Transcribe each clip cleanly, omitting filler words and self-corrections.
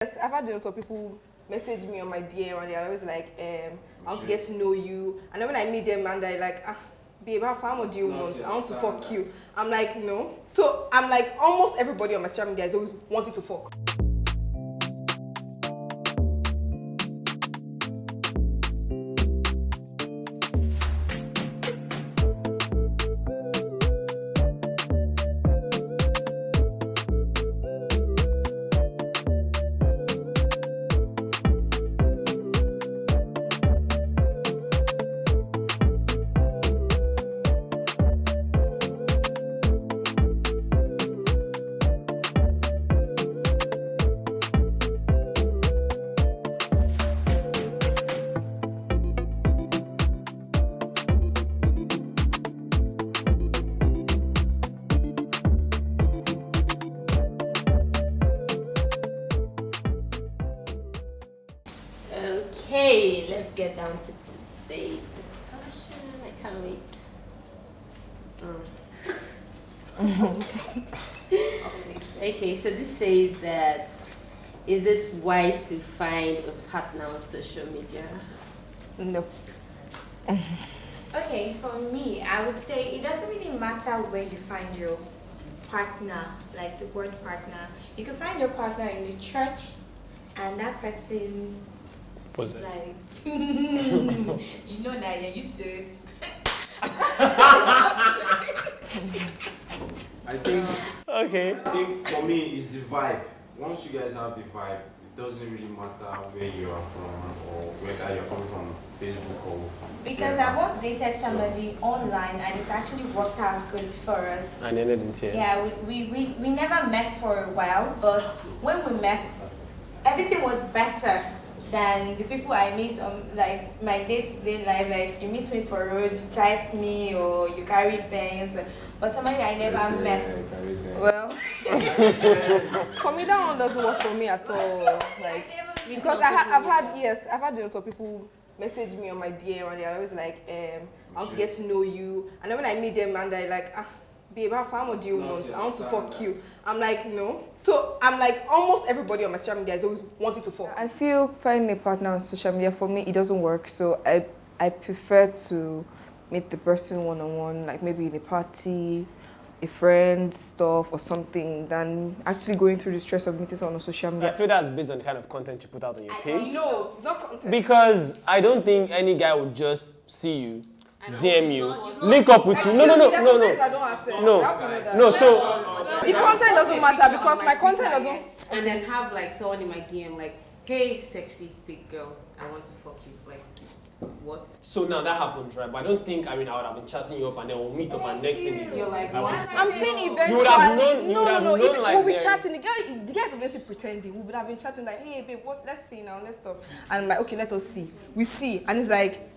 Yes, I've had a lot of people message me on my DM and they're always like, I want to get to know you. And then when I meet them and they're like, babe, how much do you want? I want to fuck you. I'm like, no. So I'm like, almost everybody on my social media is always wanting to fuck. Okay, let's get down to today's discussion. I can't wait. Okay, so this says that, is it wise to find a partner on social media? No. Okay, for me, I would say it doesn't really matter where you find your partner, like the word partner. You can find your partner in the church, and that person possessed. like, you know that you're used to it. I think Okay. for me it's the vibe. Once you guys have the vibe, it doesn't really matter where you are from or whether you're coming from Facebook or Because I once dated somebody online and it actually worked out good for us. And ended in tears. Yeah, we never met for a while, but when we met, everything was better than the people I meet on like my day-to-day life. Like you meet me for road, you chat me, or you carry pens. But somebody I never met. Well, for me, that one doesn't work for me at all. Like, because I've had a lot of people message me on my DM and they're always like, I want to get to know you. And then when I meet them and they're like, babe, how much do you want? I want to fuck you. I'm like, no. So I'm like, almost everybody on my social media is always wanting to fuck. I feel finding a partner on social media, for me, it doesn't work. So I prefer to meet the person one-on-one, like maybe in a party, a friend, stuff or something, than actually going through the stress of meeting someone on social media. I feel that's based on the kind of content you put out on your page. No, it's not content. Because I don't think any guy would just see you, DM you, link up with you. No. I don't have sex. No. How can you know that? No, so The content doesn't matter because my content doesn't. And then have like someone in my DM like, hey, sexy thick girl, I want to fuck you. Like, what? so now that happens, right? But I don't think I would have been chatting you up and then we'll meet up and next thing is You're like, I want what? to I'm saying eventually. You would have known- you would have No. known, like, We'll be there- chatting. The guys obviously pretending. We would have been chatting like, hey, babe, what? Let's see now. Let's talk. And I'm like, okay, let us see. We see, and it's like,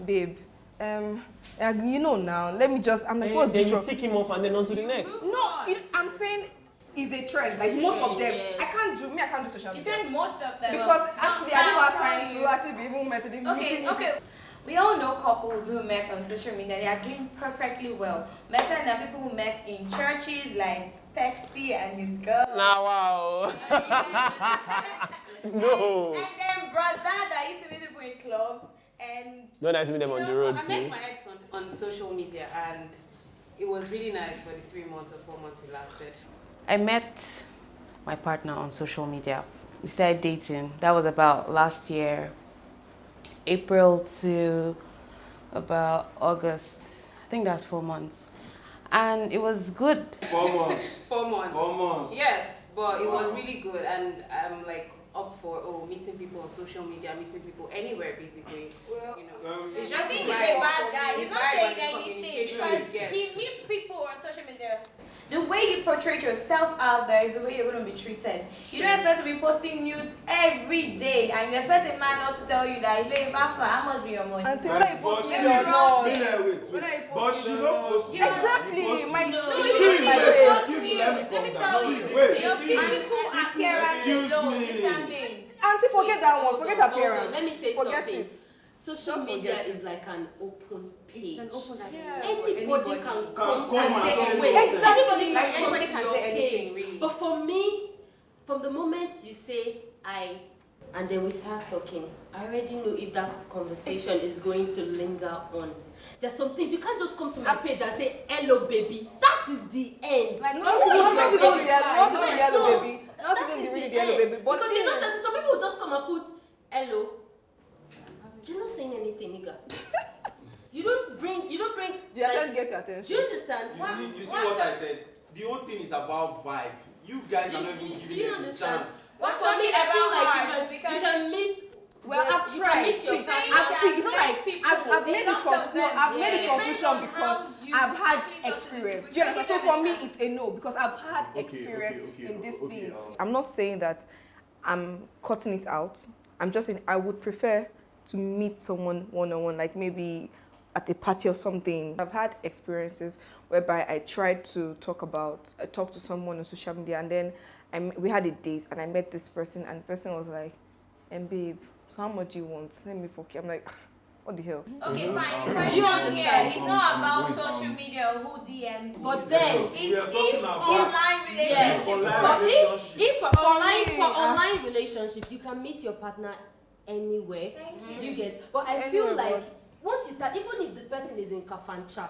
babe, you know now. Let me just. I'm like, what's then this you from? take him off and then on to the next. No, I'm saying it's a trend. Like most of them, Yes. I can't do social You media said most of them. because actually I don't have time to actually be even messaging. meeting you. Okay. We all know couples who met on social media. They are doing perfectly well. Better than people who met in churches like Pepsi and his girl. Now, wow. No. And then brother that used to meet people in clubs and Don't ask me them on the road I too. met my ex on social media and it was really nice for the 3 months or 4 months it lasted. I met my partner on social media. We started dating. That was about last year, April to about August. I think that's 4 months. And it was good. 4 months. 4 months. 4 months. Yes, but it was really good, and I'm like up for meeting people on social media, meeting people anywhere basically. Well, you know, it's I just think the he's a vibe. bad guy. The He's not vibe saying and the anything communication because you get. he meets people on social media. The way you portray yourself out there is the way you're going to be treated. You don't expect to be posting nudes every day, and you expect a man not to tell you that, babe, I must be your money. Until whether you post it or not. Whether you But post she it or don't not. post it. Exactly. My No, you you see need my to face. post Excuse me, you. let me Let come me down. tell See, you, wait, your excuse physical appearance Excuse alone me. determines. Auntie, forget that one. Forget Hold on, appearance. let me say Forget something. it. Social Just media forget is like an open page. It's an open Anybody can come come and and say say your way. anything. Anybody Like, can anybody come can to say your anything, page. really. But for me, from the moment you say I, and then we start talking, I already know if that conversation is going to linger on. There's some things you can't just come to my page and say hello baby. That is the end. Like not even the yellow baby. Not That even is the the yellow end. baby. But Because you know that some people will just come and put hello. You're not saying anything, nigga. You don't bring. they are trying to get your Do attention. you understand? You see what I said? The whole thing is about vibe. You guys are not even Do giving you it a understand? chance. But for me, I feel like you can meet. Well, I've you tried. can meet your See, family. it's not like I've made this I've made this Yeah. conclusion because I've had experience. Do you understand? So for me, it's a no because I've had experience in this thing. I'm not saying that I'm cutting it out. I'm just saying I would prefer to meet someone one-on-one, like maybe at a party or something. I've had experiences whereby I tried to talk to someone on social media, and then we had a date and I met this person, and the person was like, babe, so how much do you want? Let me fuck you. I'm like, what the hell? Okay, fine. The question here is not about social media or who DMs you. But then, It's We are talking if about online yes, relationship. but if for me, online relationship, you can meet your partner anywhere. Thank Do you. you get? But I Anywhere, feel like but- once you start, even if the person is in Kafancha,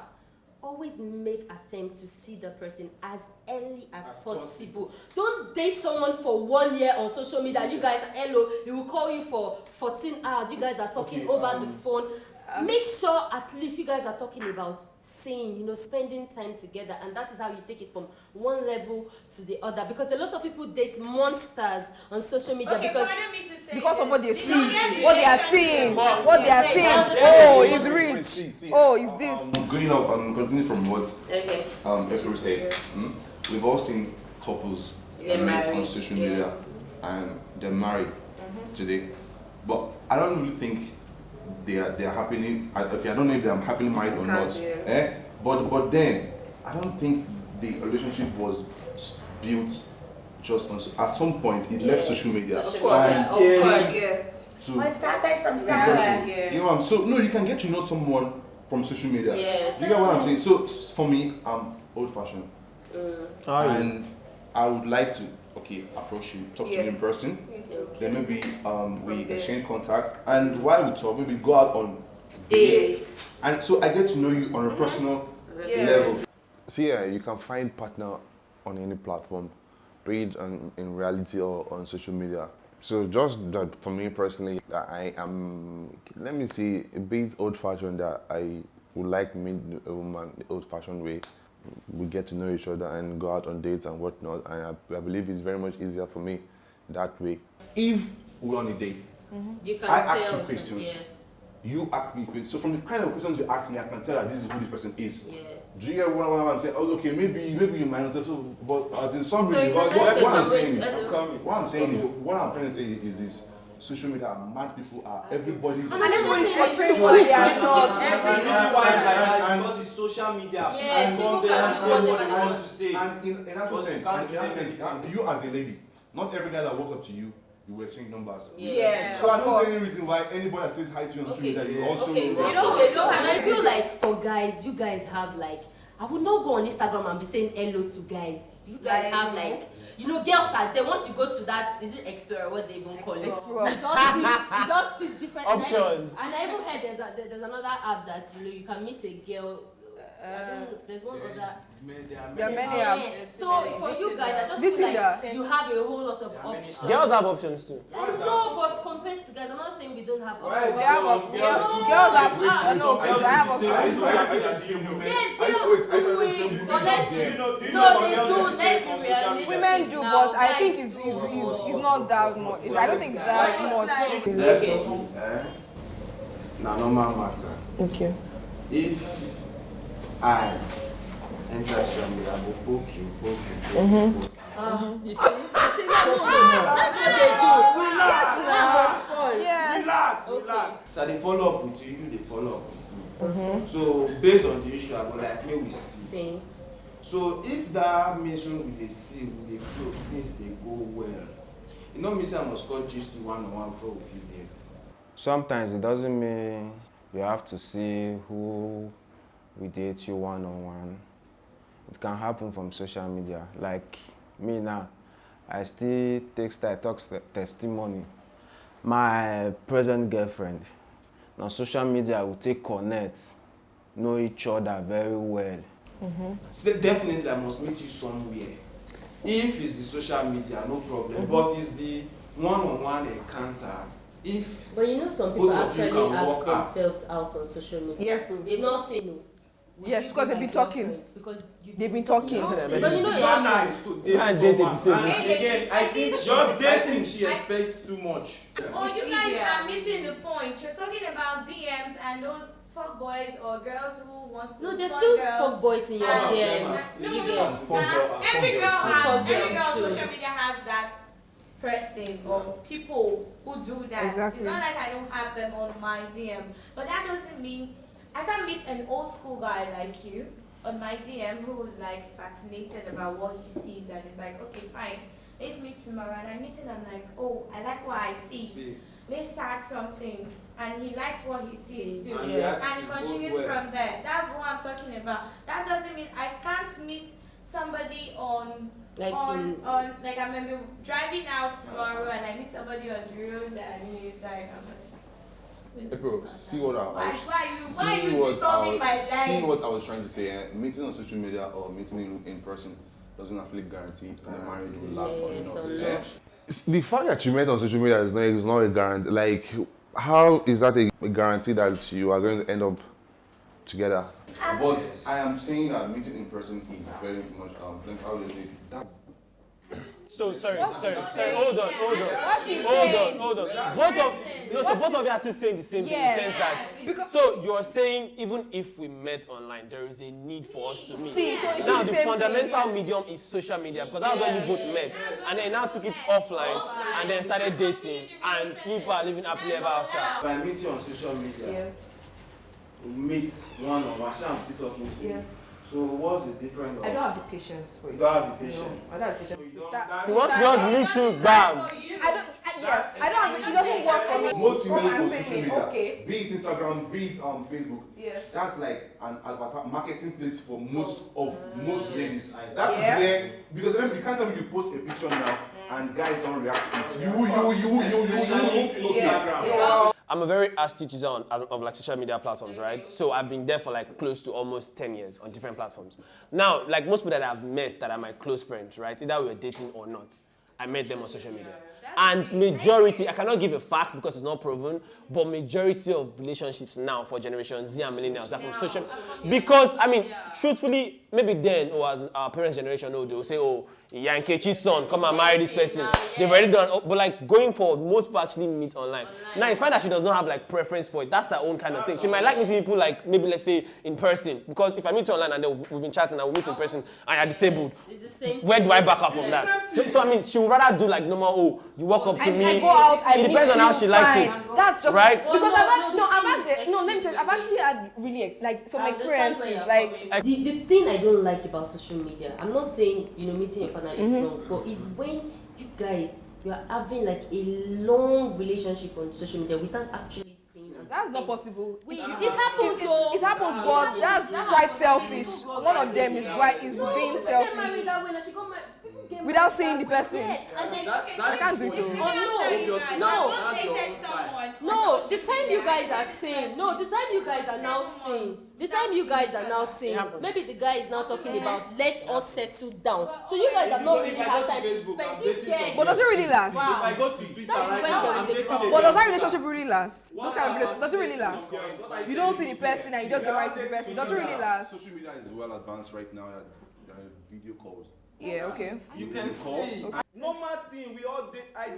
always make attempt to see the person as early as possible. Don't date someone for 1 year on social media. You guys, hello, he will call you for 14 hours. You guys are talking over the phone. Make sure at least you guys are talking about saying, spending time together, and that is how you take it from one level to the other. Because a lot of people date monsters on social media because Because of what they This see, is what they are seeing, what they are saying. Oh, he's rich. Oh, is this? Going up and continuing from what okay. April said, we've all seen couples They're meet married, on social yeah. media and they're married today. But I don't really think they're happily. Okay, I don't know if they're happily married or Can't not. see it. But then I don't think the relationship was built just on. At some point, it left social media. Of course. And Yes. to Well, started from the somewhere. person. You know what I'm so no, you can get to know someone from social media. Yes. You get what I'm saying? So for me, I'm old fashioned. And I would like to approach you, talk to you in Yes. person. Then maybe we exchange contacts, and while we talk, maybe go out on dates. And so I get to know you on a personal level. So yeah, you can find partner on any platform, be it in reality or on social media. So just that for me personally, I am, let me see, a bit old-fashioned that I would like to meet a woman the old-fashioned way. We get to know each other and go out on dates and whatnot, and I believe it's very much easier for me that way. If we're on a date, You can I ask tell. you questions. Yes. you ask me questions. So from the kind of questions you ask me, I can tell that this is who this person is. Yes. Do you get what I'm saying? Oh, okay, maybe you might not tell, but as in some So way, you what can say I'm some saying ways, is, what I'm trying to say is this: social media are mad people are everybody's. And everybody's portraying what they are not. That's why it's like that, because it's social media. Yes, People people come there and can say do what whatever they they want want. to say. And in actual Because you sense, can't do anything. you as a lady, not every guy that walks up to you, you will exchange numbers. Yes. So I don't see any reason why anybody that says hi to you on social media, you also. Okay, so and I feel like for guys, you guys have like, I would not go on Instagram and be saying hello to guys. You guys have like, girls are there. Once you go to that, is it Explorer? What they even call it? Explore. You just see different Options. And I even heard there's another app that you can meet a girl. I don't know, there's one other. There are many apps. So for you guys, I just Is it feel like Tinder? you have a whole lot of options. Girls have options too. No, but compared to guys, I'm not saying we don't have options. They have options. Girls have options. They have options. Yes, girls do it, but let's they do. Let's be realistic. Women do, now, but I guys think it's not that much. I don't think it's that much. Okay. Now, normal matter. Okay. If I enter social media, I will poke you. You see, that's what they do. Yes. Relax. So they follow up with you, they follow up with me. So based on the issue, I go like, may we see. See. So if that mission with the see, with the flow, things they go well, you know me say I must call just to one-on-one for a few days. Sometimes it doesn't mean you have to see who we date you one-on-one. It can happen from social media. Like me now, I still take style, talk testimony. My present girlfriend, on social media, we take connect, know each other very well. So definitely I must meet you somewhere. If it's the social media, no problem. But it's the one-on-one encounter. If But you know some people both of you actually can ask work out. themselves out on social media. Yes. They've not seen no. Yes, because they've been talking. Because They've been talking. But you know, it's not nice to date can't date someone. the same And way. again, I think just dating, she expects too much. Oh, you guys are missing the point. You're talking about DMs and those fuck boys or girls who wants to no, there's fuck still girls. fuck boys in your And- DMs. No, You no, get. nah, every girl Fuck every girl on girls social too. media has that person or people who do that. Exactly. It's not like I don't have them on my DM, but that doesn't mean I can meet an old school guy like you on my DM who is like fascinated about what he sees and is like, okay, fine, let's meet tomorrow. And I meet him, I'm like, oh, I like what I see. Let's start something, and he likes what he sees too, And and he he continues from there. That's what I'm talking about. That doesn't mean I can't meet somebody on Like on like I'm maybe driving out tomorrow and I meet somebody on the road and he's like, I'm like, Hey bro, see what I why was you disturbing my life? see what I was trying to say. Meeting on social media or meeting in person doesn't actually guarantee that the marriage will last or not. The fact that you met on social media is not a guarantee. Like, how is that a guarantee that you are going to end up together? But I am saying that meeting in person is very much how do you say that's So sorry, hold on. What she's saying. Both of you are still saying the same thing in the sense that. Because So you are saying even if we met online, there is a need for us to meet. See, so it's Now the the same fundamental thing, medium is social media because that's where you both met, and then now took it offline and then started dating, and people are living happily ever after. If I meet you on social media, Yes. we meet one-on-one. I'm still talking to you. Yes. So what's the difference? I don't have the patience for it. You don't have the patience. No, I don't have the patience to start. She wants girls me too, bam. Yes, I don't have it. It doesn't work for me. most females Come on and say social me, media, okay. be it Instagram, be it Facebook. Yes. That's like an marketing place for most ladies. That is Yes. where, because remember, you can't tell me you post a picture now and guys don't react to it. You. Yes. I'm a very astute user of like social media platforms, right? So I've been there for like close to almost 10 years on different platforms. Now, like most people that I've met that are my close friends, right? Either we were dating or not, I met them on social media. And majority, I cannot give a fact because it's not proven, but majority of relationships now for Generation Z and millennials are from social media. Because, I mean, truthfully, maybe then, or as our parents' generation, they'll say, oh, Yankechi's son, come and marry this person. They've already done, but like going forward, most people actually meet online. Now, it's fine that she does not have like preference for it. That's her own kind of thing. She might like meeting people like, maybe let's say, in person. Because if I meet you online and then we've been chatting and we meet in person and you're disabled, where do I back up from that? So I mean, she would rather do like normal, oh, you walk up to me. I go out, I it depends on how she likes it. That's just right? Because let me tell you, I've actually had really like some experiences. Like the thing I don't like about social media, I'm not saying meeting your partner is wrong, but it's when you guys you are having like a long relationship on social media without actually seeing. that's not possible. It happens. It happens, but that's quite selfish. One of them is being selfish without seeing the person. Yes, and then I can't do it. No, the time you guys are saying, the time you guys are now saying, maybe the guy is now talking about let us settle down. So you guys have not really had time to spend. But does it really last? If I go to Twitter That's right when now, there I'm is a dating problem. But does that relationship really last? Those kind of relationship, does it really last? You don't see the person and you just get married to the person. Does it really last? Social media is well advanced right now. Video calls. Yeah, okay. You can see. Normal thing, we all date. I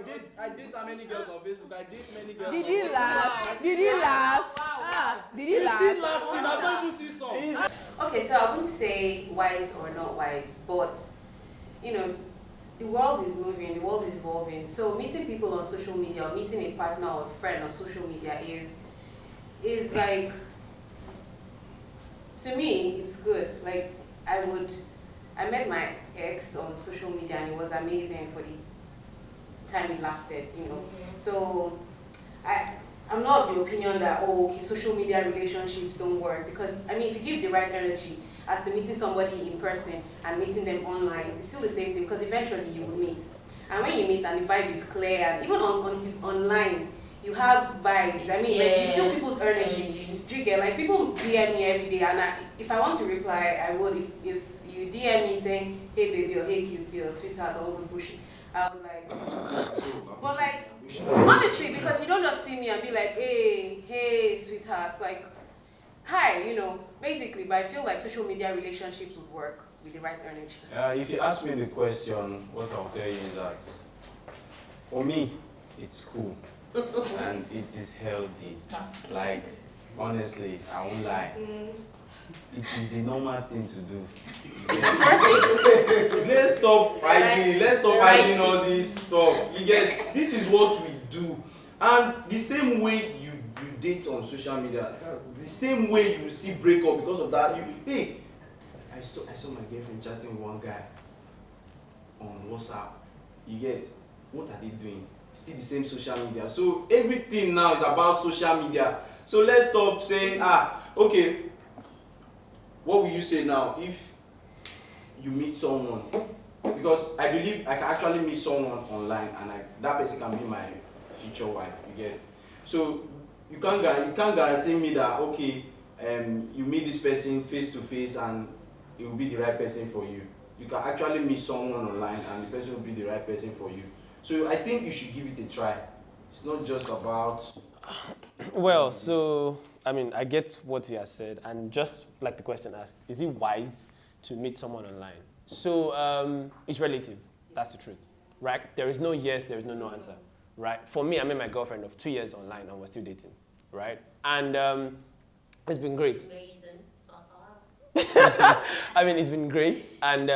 date how many girls on Facebook? I date many girls. Did it last? Did it last? Did it last? Still lasting. I don't even see some. Okay, so I wouldn't say wise or not wise, but the world is moving, the world is evolving. So meeting people on social media or meeting a partner or a friend on social media is like, to me, it's good. Like I met my ex on social media and it was amazing for the time it lasted, So I'm not of the opinion that, social media relationships don't work, because I mean, if you give the right energy as to meeting somebody in person and meeting them online, it's still the same thing, because eventually you will meet. And when you meet and the vibe is clear, and even online, you have vibes. I mean, like you feel people's energy. Do you get, like, people DM me every day, and if I want to reply, I would. If you DM me saying, hey baby, or hey cutie, or sweetheart, or all the bullshit, I would like. But like, honestly, because you don't just see me and be like, hey sweetheart, like, hi, you know, basically. But I feel like social media relationships would work with the right energy. If you ask me the question, what I'll tell you is that for me, it's cool and it is healthy. Like, honestly, I won't lie. It is the normal thing to do. Let's stop fighting. Let's stop fighting all this stuff. You get, this is what we do, and the same way you date on social media, the same way you still break up because of that. Hey, I saw my girlfriend chatting with one guy on WhatsApp. You get, what are they doing? Still the same social media. So everything now is about social media. So let's stop saying, okay, what will you say now if you meet someone? Because I believe I can actually meet someone online and that person can be my future wife. You get, so you can't guarantee me that, okay, you meet this person face to face and it will be the right person for you. You can actually meet someone online and the person will be the right person for you. So I think you should give it a try. It's not just about... Well, so, I mean, I get what he has said, and just like the question asked, is it wise to meet someone online? So, it's relative. That's the truth, right? There is no yes, there is no answer, right? For me, I met my girlfriend of 2 years online and we're still dating, right? And it's been great. I mean, it's been great, and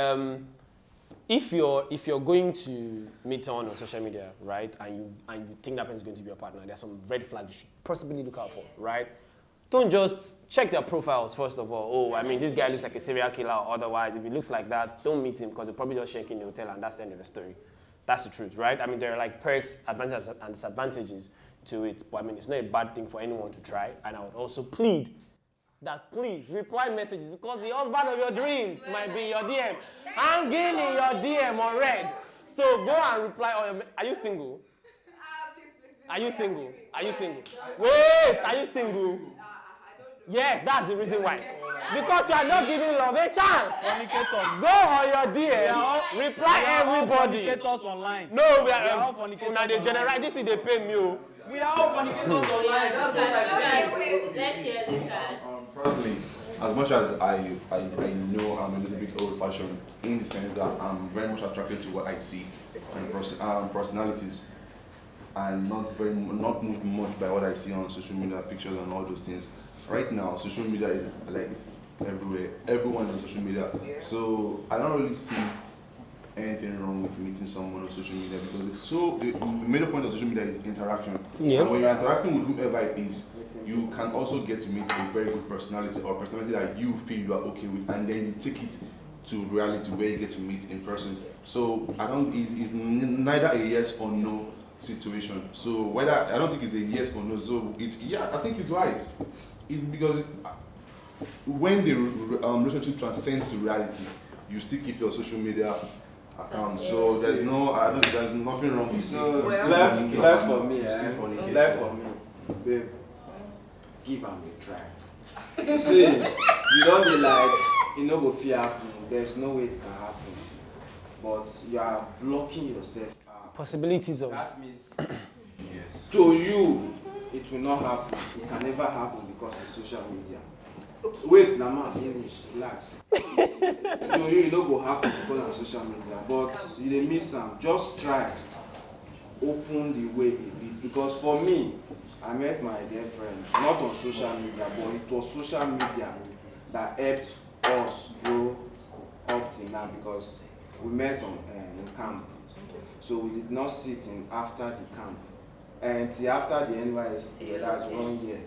if you're going to meet someone on social media, right, and you think that person is going to be your partner, there's some red flags you should possibly look out for, right? Don't just check their profiles first of all. Oh, I mean, this guy looks like a serial killer, or otherwise, if he looks like that, don't meet him because he'll probably just shake in the hotel, and that's the end of the story. That's the truth, right? I mean, there are like perks, advantages, and disadvantages to it, but I mean, it's not a bad thing for anyone to try, and I would also plead that please reply messages, because the husband of your dreams might be your DM. Hanging in your DM on red. So go and reply on your... Are you single? Are you single? Are you single? Wait, are you single? Yes, that's the reason why. Because you are not giving love a chance. Go on your DM, reply everybody. Online. No, we are now they generate this is they pay me. We are all fornicators online. That's what I think. Let's hear the guys. Personally, as much as I know I'm a little bit old-fashioned in the sense that I'm very much attracted to what I see and personalities, and not moved much by what I see on social media, pictures and all those things. Right now, social media is like everywhere. Everyone on social media. So I don't really see anything wrong with meeting someone on social media, because the main point of social media is interaction. Yep. And when you're interacting with whoever it is, you can also get to meet a very good personality, or personality that you feel you are okay with, and then you take it to reality where you get to meet in person. So it's neither a yes or no situation. So I don't think it's a yes or no. So I think it's wise. It's because when the relationship transcends to reality, you still keep your social media account. So there's nothing wrong with it. Life for me, life for me, babe. Give them a try. See, you don't be like, you know, go fear happen. There's no way it can happen. But you are blocking yourself out. Possibilities of... That means, yes. To you, it will not happen. It can never happen because of social media. Wait, Nama, finish. Relax. To you, it don't go happen because of social media. But you didn't miss them. Just try. Open the way a bit. Because for me, I met my dear friend, not on social media, but it was social media that helped us grow up till now, because we met in camp. So we did not sit in after the camp. Until after the NYSC, that's 1 year.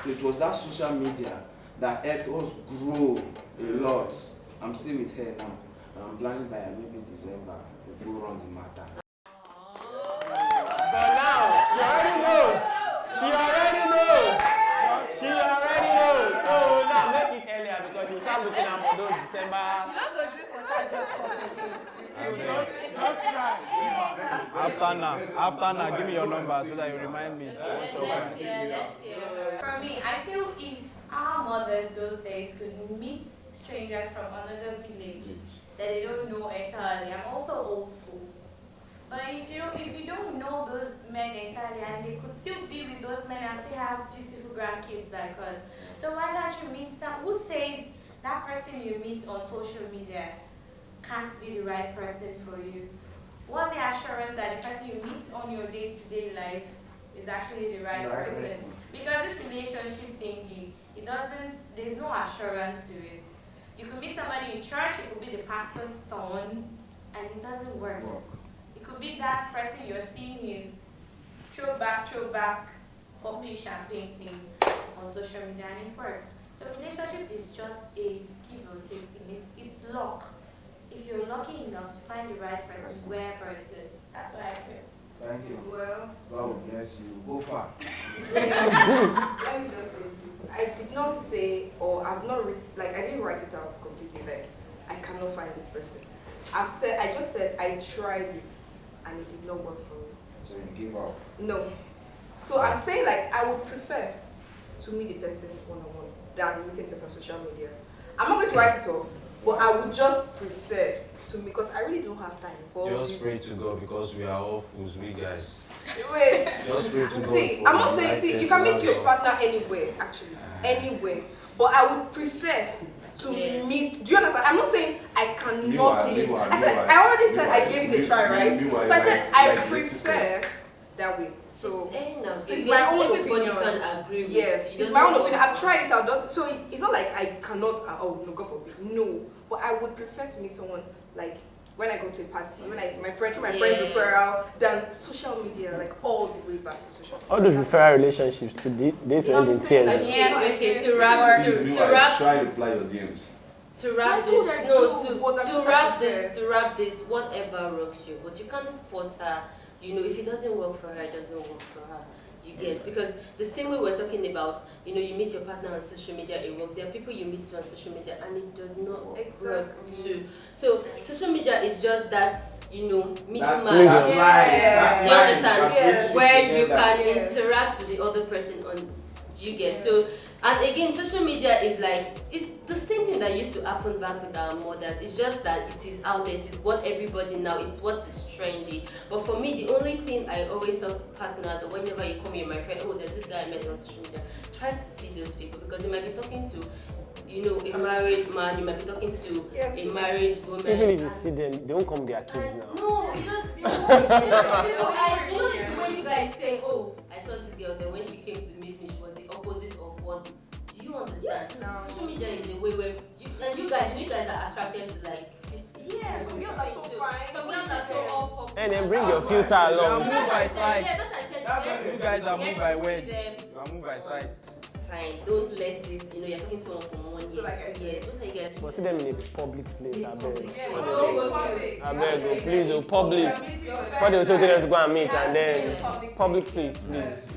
So it was that social media that helped us grow a lot. I'm still with her now. I'm planning by maybe December to go run the matter. But now, she already knows. She already knows. She already knows. So now make it earlier, because she'll start looking out for those December. After now, give me your number so that you remind me. Let's hear. For me, I feel if our mothers those days could meet strangers from another village that they don't know entirely. I'm also old school. But if you don't know those men entirely and they could still be with those men and still have beautiful grandkids like us. So why can't you meet some who says that person you meet on social media can't be the right person for you? What's the assurance that the person you meet on your day-to-day life is actually the right person? Because this relationship thingy, there's no assurance to it. You could meet somebody in church, it could be the pastor's son, and it doesn't work. It could be that person you're seeing his throwback, poppy champagne thing on social media, and it works. So relationship is just a give or take thing. It's luck. If you're lucky enough to find the right person wherever it is, that's what I feel. Thank you. Well, God will bless you. Go far. let me just say this. I did not say, or I've not, I didn't write it out completely, like, I cannot find this person. I just said I tried it and it did not work for me. So you give up? No. So I'm saying, like, I would prefer to meet the person one-on-one than meeting the person on social media. I'm not going to write it off, but I would just prefer to, because I really don't have time for all Just this. pray to God because we are all fools, we guys. Wait. Just pray to God. See, I'm not saying, you can meet your partner anywhere, actually. Anywhere. But I would prefer to meet. Do you understand? I'm not saying I cannot meet. I already said I gave it a try, right? So I said I prefer that way. So it's my own opinion. Can agree with. Yes, it's my own opinion. I've tried it out. So it's not like I cannot. Oh no, God forbid. No, but I would prefer to meet someone like when I go to a party, when my friends referral, than social media, like all the way back to social media. All those referral relationships to this went in tears. Yes, okay, to wrap try to apply your DMs. To wrap this, whatever rocks you, but you can't force her. You know, if it doesn't work for her, it doesn't work for her. You get, because the same way we're talking about, you know, you meet your partner on social media, it works. There are people you meet on social media and it does not work too. So social media is just that, you know, middleman. Do you understand? Yes. Where you can interact with the other person on. Do you get? So, and again, social media is like, it's the same thing that used to happen back with our mothers. It's just that it is out there, it is what everybody now, it's what is trendy. But for me, the only thing I always tell partners, or whenever you come here, my friend, oh, there's this guy I met on social media, try to see those people, because you might be talking to, you know, a married man, you might be talking to a married woman. Even if you see them, they don't come their kids now. No, it doesn't. You know, it's when you guys say, oh, I saw this girl, then when she came to meet me, she was the opposite of what. Do you understand? Yes, social media is a way where, and you guys are attracted to like. Yeah, some girls are so fine. Some girls are so all popular. And then bring your filter along. Moved by sight. Yeah, that's what I said. You guys are moved by words. You are moved by sight. Time. Don't let it, you know, you're talking to someone for 1 year, 2 years. What are you getting? But see them in a public place, I beg. Yeah, I beg, please, public. Before they will say, let's go and meet, and then public place, please.